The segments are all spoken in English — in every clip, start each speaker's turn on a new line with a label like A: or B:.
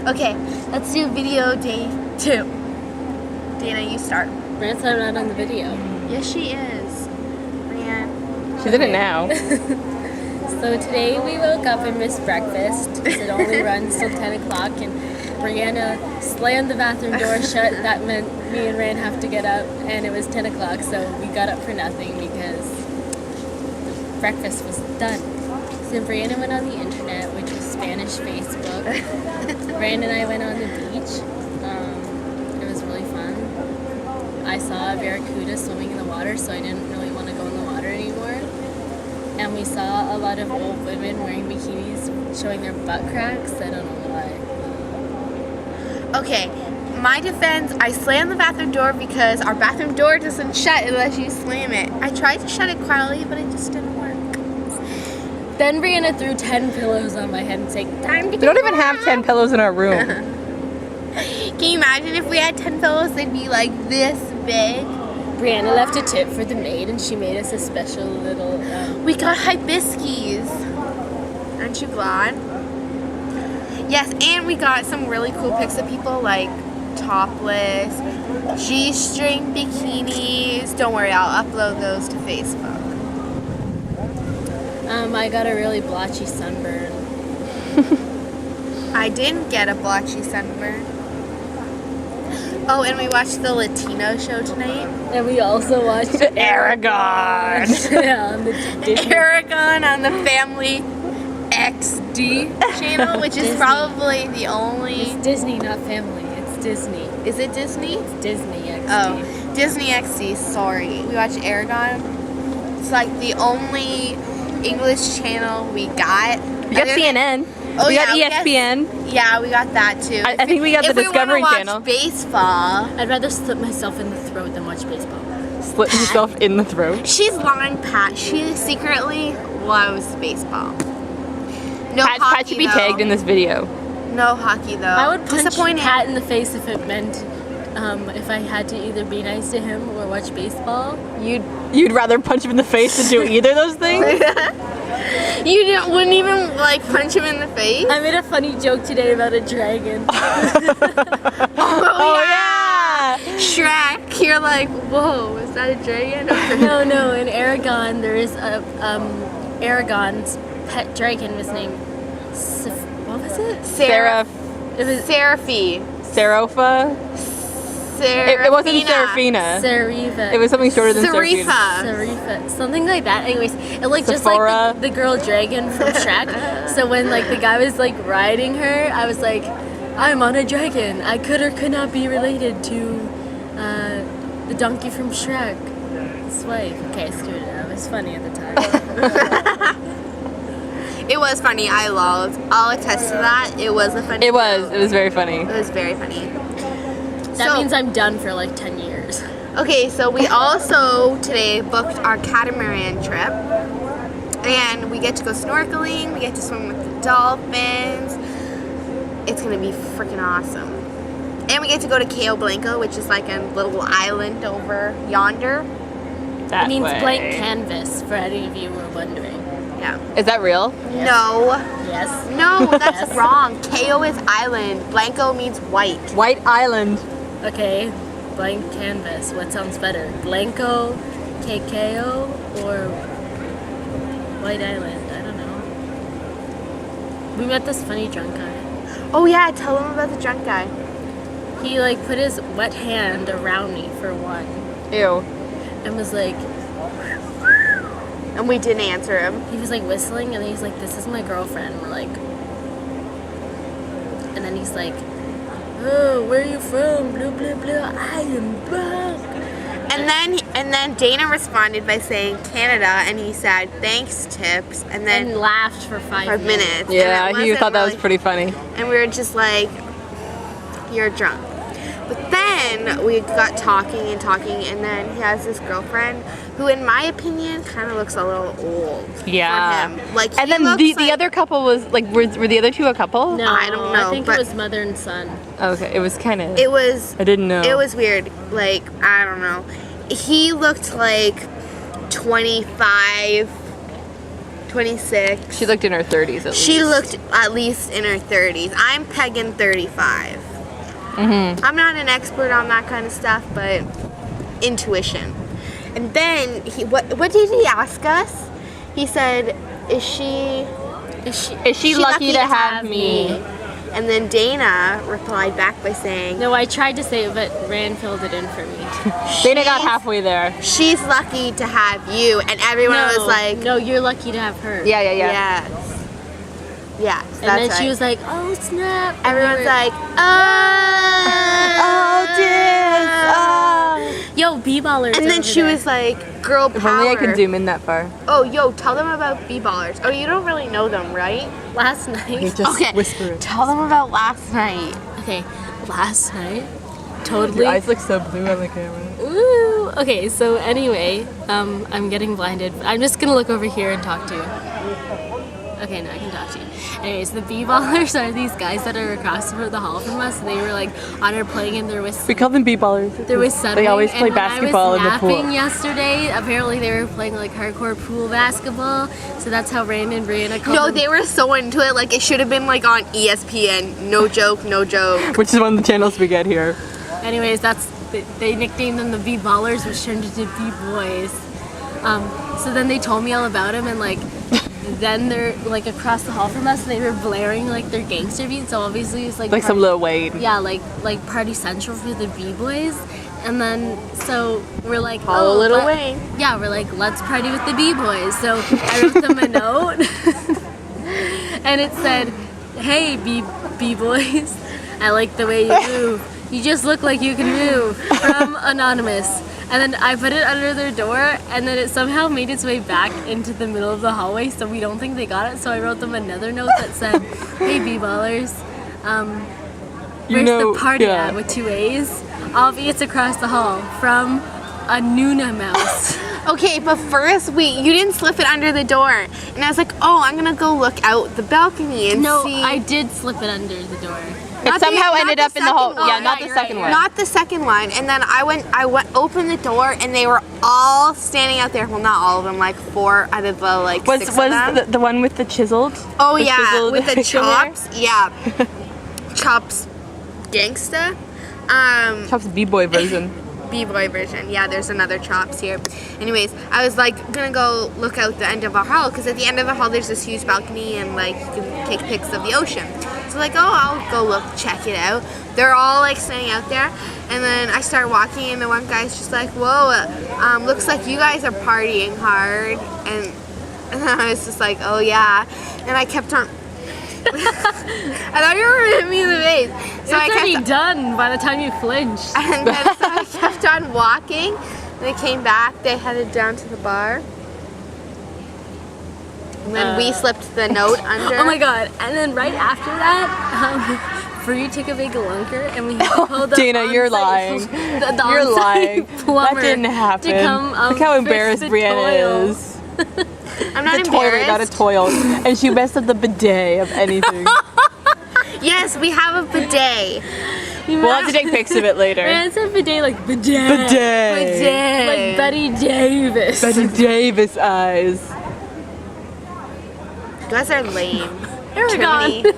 A: Okay, let's do video day 2. Dana, you start.
B: Brian's not on the video.
A: Yes, she is. Brianne.
C: She's in it now.
B: So today we woke up and missed breakfast because it only runs till 10 o'clock, and Brianna slammed the bathroom door shut. That meant me and Rand have to get up, and it was 10 o'clock, so we got up for nothing because breakfast was done. So Brianna went on the internet, which was Spanish Facebook. Rand and I went on the beach. It was really fun. I saw a barracuda swimming in the water, so I didn't really want to go in the water anymore. And we saw a lot of old women wearing bikinis showing their butt cracks. I don't know why.
A: Okay, my defense, I slammed the bathroom door because our bathroom door doesn't shut unless you slam it. I tried to shut it quietly, but it just didn't work.
B: Then Brianna threw 10 pillows on my head and said, "Time to
C: We don't even have 10 pillows in our room.
A: Can you imagine if we had 10 pillows, they'd be like this big?
B: Brianna left a tip for the maid, and she made us a special little...
A: We got hibiscus. Aren't you glad? Yes, and we got some really cool pics of people like topless, G-string bikinis. Don't worry, I'll upload those to Facebook.
B: I got a really blotchy sunburn.
A: I didn't get a blotchy sunburn. Oh, and we watched the Latino show tonight.
B: And we also watched
C: Aragon.
B: Yeah, on the Disney.
A: Aragon on the Family XD channel, which is probably the only...
B: It's Disney, not Family. It's Disney.
A: Is it Disney?
B: It's Disney XD.
A: Oh, Disney XD, sorry. We watched Aragon. It's like the only English channel we got.
C: We got CNN.
A: Oh,
C: we got
A: yeah,
C: ESPN.
A: Yeah, we got that too.
C: I think we got the Discovery
A: Channel.
C: Channel.
A: Baseball.
B: I'd rather slip myself in the throat than watch baseball.
C: Slit himself in the throat.
A: She's lying, Pat. She secretly loves baseball. No
C: Pat
A: hockey,
C: should be
A: though.
C: tagged in this video.
A: No hockey though.
B: I would punch
A: Disappointing.
B: Pat in the face if it meant if I had to either be nice to him or watch baseball.
C: You'd rather punch him in the face than do either of those things?
A: Wouldn't even like punch him in the face.
B: I made a funny joke today about a dragon.
A: Oh yeah. Shrek. You're like, whoa, is that a dragon?
B: No. In Aragon, there is a Aragon's pet dragon was named what was it?
C: Sarah.
B: It was
A: Seraphi.
C: Serapha. It wasn't Serafina.
B: Serifa.
C: It was something shorter than Serafina.
B: Serifa, something like that. Anyways, it like just
C: Sephora.
B: like the girl dragon from Shrek. So when like the guy was like riding her, I was like, I'm on a dragon. I could or could not be related to the donkey from Shrek. His wife. Okay, screw it. It was funny at the time.
A: It was funny. I lolled. I'll attest to that. It was a funny.
C: It was very funny.
A: It was very funny.
B: That means I'm done for like 10 years.
A: Okay, so we also today booked our catamaran trip, and we get to go snorkeling. We get to swim with the dolphins. It's gonna be freaking awesome. And we get to go to Cayo Blanco, which is like a little island over yonder.
C: That
B: It means
C: way.
B: blank canvas, for any of you who are wondering.
A: Yeah.
C: Is that real?
A: No.
B: Yes.
A: No, that's
B: Yes.
A: wrong. Cayo is island. Blanco means white.
C: White Island.
B: Okay, blank canvas. What sounds better? Blanco, KKO, or White Island? I don't know. We met this funny drunk guy.
A: Oh yeah, tell them about the drunk guy.
B: He like put his wet hand around me for one
C: Ew.
B: and was like,
A: And we didn't answer him.
B: he was like whistling, and then he's like, "This is my girlfriend." And we're like, and then he's like, "Oh, where are you from? Blah blah blah. I am back."
A: And then Dana responded by saying Canada, and he said thanks tips, and then
B: And laughed for 5
A: minutes.
C: Yeah,
A: And it
C: he
A: wasn't
C: thought that was
A: really-
C: pretty funny.
A: And we were just like, you're drunk. But then we got talking, and then he has this girlfriend who, in my opinion, kind of looks a little old.
C: Yeah.
A: For him. Like,
C: And
A: he
C: then
A: looks
C: the
A: like-
C: other couple was like, were the other two a couple?
B: No,
A: I don't know,
B: I think
A: but-
B: it was mother and son.
C: Okay, it was kind of.
A: It was.
C: I didn't know.
A: It was weird. Like, I don't know. He looked like 25, 26.
C: She looked in her 30s at least.
A: She looked at least in her 30s. I'm pegging 35.
C: Mm-hmm.
A: I'm not an expert on that kind of stuff, but intuition. And then what did he ask us? He said, "Is she
C: lucky to have me?"
A: And then Dana replied back by saying,
B: No, I tried to say it, but Rand filled it in for me.
C: Dana got halfway there.
A: "She's lucky to have you," and everyone was like,
B: no, you're lucky to have her.
C: Yeah.
A: "Yes, yes."
B: And
A: That's
B: then
A: right.
B: she was like, oh, snap. And
A: Everyone's
B: we were-
A: like,
C: Oh, Diz! Oh.
B: yo, B-ballers.
A: and then
B: over
A: she
B: there.
A: was like, "Girl
C: If
A: power."
C: only I could zoom in that far.
A: Oh, yo, tell them about B-ballers. Oh, you don't really know them, right?
B: last night.
C: Just
A: Okay.
C: whisper it.
A: Tell them about last night.
B: Okay, last night. Totally.
C: Your eyes look so blue on the camera.
B: Ooh. Okay, so anyway, I'm getting blinded. I'm just gonna look over here and talk to you. Okay, now I can talk to you. Anyways, the B-ballers are these guys that are across the hall from us. They were like on our playing and there was
C: We call them B-ballers.
B: there was sunlight.
C: They always play
B: and
C: basketball in
B: when I
C: the
B: was
C: pool.
B: napping yesterday, apparently they were playing like hardcore pool basketball. So that's how Rand and Brianna called
A: Yo,
B: them.
A: they were so into it. Like, it should have been like on ESPN. No joke, no joke.
C: Which is one of the channels we get here.
B: Anyways, they nicknamed them the B-ballers, which turned into B-boys. So then they told me all about him, and like, then they're like across the hall from us, and they were blaring like their gangster beat. So obviously it's like
C: Like some Lil Wayne.
B: yeah, like Party Central for the B-boys. And then so we're like,
A: Follow
B: oh,
A: Lil Wayne.
B: Yeah, we're like, let's party with the B-boys. So I wrote them a note, and it said, "Hey B-boys, I like the way you move. You just look like you can move." From Anonymous. And then I put it under their door, and then it somehow made its way back into the middle of the hallway, so we don't think they got it. So I wrote them another note that said, "Hey B-ballers, where's the party at with 2 A's? It's across the hall from a Nuna mouse."
A: Okay, but first, you didn't slip it under the door. And I was like, oh, I'm gonna go look out the balcony and
B: No,
A: see.
B: I did slip it under the door.
C: It somehow
A: not
C: ended
A: the
C: up in the hall.
A: second one.
C: Yeah, not
B: Yeah,
C: the
B: you're
C: second
B: right,
C: one.
A: Not the second one. And then I went, opened the door, and they were all standing out there. Well, not all of them, like 4 out of the like 6 of them.
C: Was the one with the chiseled?
A: Oh
C: the
A: yeah,
C: chiseled
A: with the
C: facial hair?
A: chops. Yeah, chops, gangsta.
C: Chops B-boy version.
A: B-boy version. Yeah, there's another chops here. Anyways, I was like gonna go look out the end of our hall because at the end of the hall there's this huge balcony and like you can take pics of the ocean. So like, oh, I'll go check it out. They're all like standing out there, and then I start walking, and the one guy's just like, whoa, looks like you guys are partying hard, and I was just like, oh yeah, and I kept on. I thought you were gonna hit me in the face. So
B: It's already done by the time you flinched.
A: and then so I kept on walking. They came back. They headed down to the bar. And then we slipped the note under.
B: Oh my god! And then right after that, Bree took a big lunker, and we had to call the
C: Dana, you're lying.
B: The
C: You're
B: on-site
C: lying.
B: plumber
C: That didn't happen.
B: To come,
C: Look how
B: fix
C: embarrassed
B: the
C: Brianna
B: toil.
C: is.
A: I'm not
C: The toilet,
A: embarrassed.
C: not a toil. And she messed up the bidet of anything.
A: Yes, we have a bidet.
C: We'll have to take pics of it later.
B: Man, said bidet like bidet.
C: Bidet.
B: Like Betty Davis.
C: Betty Davis eyes.
A: You guys are lame.
B: Aragon.
A: Triminy.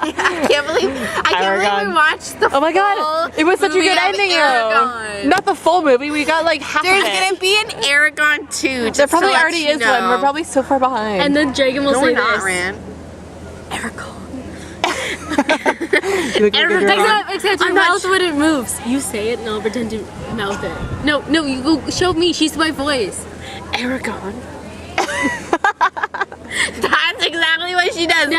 A: I can't believe
C: Aragon.
A: we watched the
C: Oh my god,
A: full
C: it was such a
A: movie
C: good
A: of
C: ending though.
A: Aragon.
C: Not the full movie, we got like half
A: There's
C: of it.
A: gonna be an Aragon 2.
C: There
A: just
C: probably
A: to let
C: already
A: you
C: is one.
A: know.
C: We're probably so far behind.
B: And then Dragon will
A: No,
B: say
A: we're not,
B: this.
A: Ran.
B: Aragon.
C: You look like a girl.
B: Except your
A: I'm not
B: mouth when it moves. You say it, and I'll pretend to mouth it. No, you go show me. She's my voice. Aragon.
A: That's exactly what she does.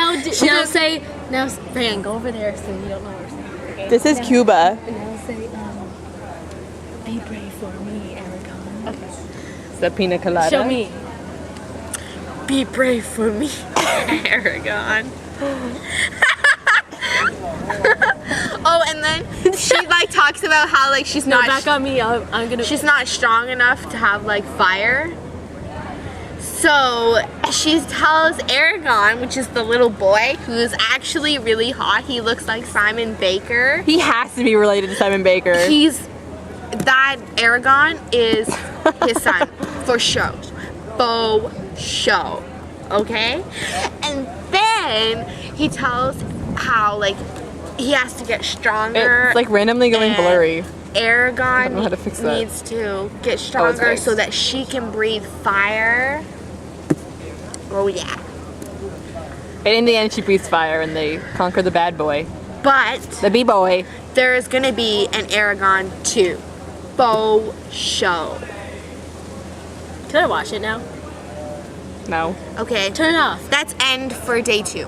B: Now Brian, go over there so you don't know what we're saying. Okay?
C: This is Cuba.
B: And now say, be brave for me, Aragon. Okay.
C: It's the pina colada.
B: Show me.
A: Be brave for me, Aragon. Oh, and then she like talks about how like she's
B: No,
A: not
B: back on me. I'm gonna.
A: she's not strong enough to have like fire. So she tells Aragon, which is the little boy who's actually really hot. He looks like Simon Baker.
C: He has to be related to Simon Baker.
A: That Aragon is his son for show. Faux show. okay? And then he tells how like he has to get stronger.
C: It's like randomly going
A: and
C: blurry.
A: Aragon
C: know how to fix that.
A: needs to get stronger
C: fixed.
A: so that she can breathe fire. Oh yeah.
C: And in the end, she breathes fire, and they conquer the bad boy,
A: But
C: the B-boy.
A: there is gonna be an Aragon 2. Faux show.
B: Can I watch it now?
C: No.
A: Okay.
B: Turn it off.
A: That's end for day 2.